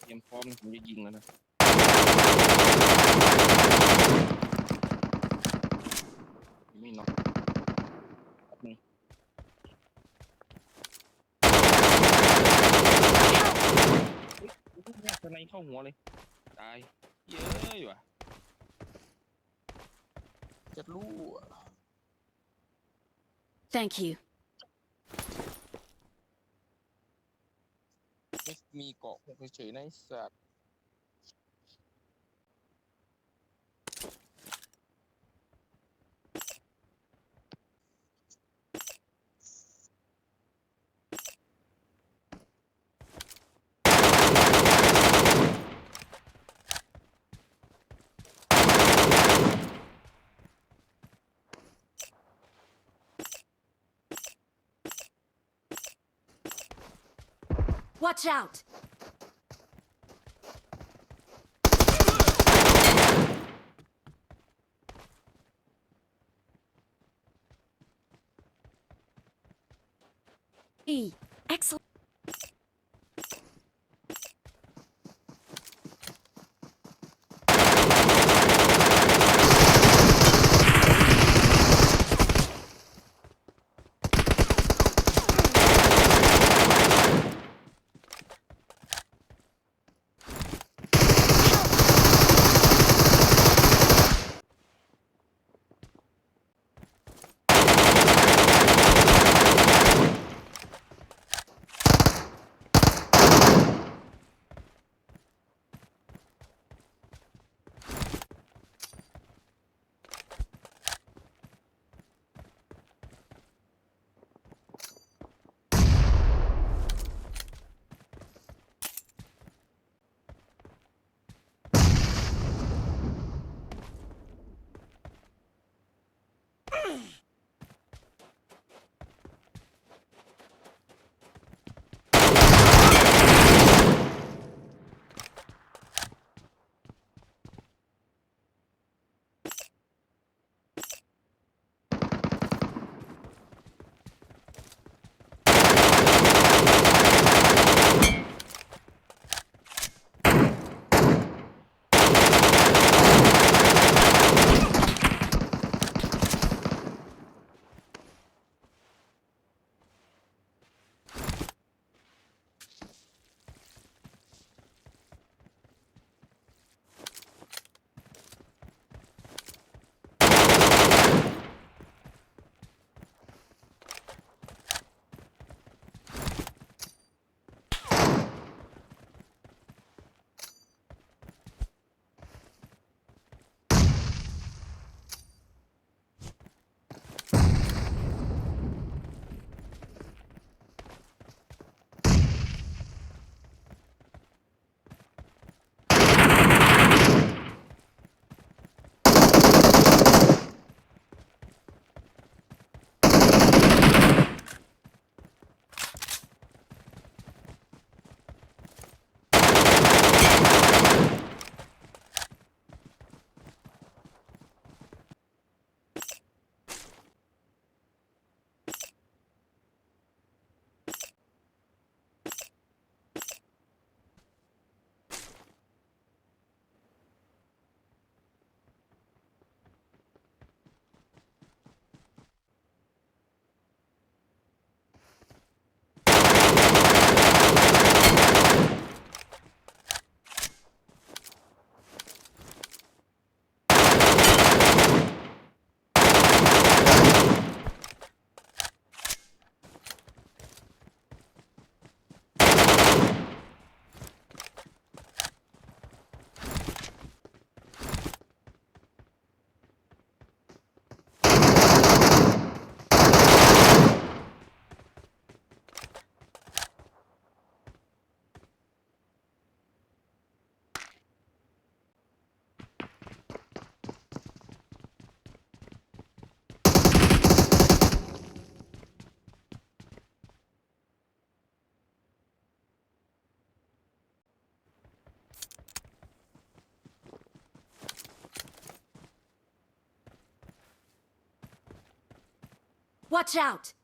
รียมพร้อมนะผมจะยิงแล้วนะไม่น็อกแป๊บนึงเฮ้ยแม่สไนเข้าหัวเลยตายเย้ยว่ะจะรู้อะ Thank you. ไม่มีเกาะพวกเฉยๆนะไอ้สัตว์ Watch out! E. Excellent. Watch out!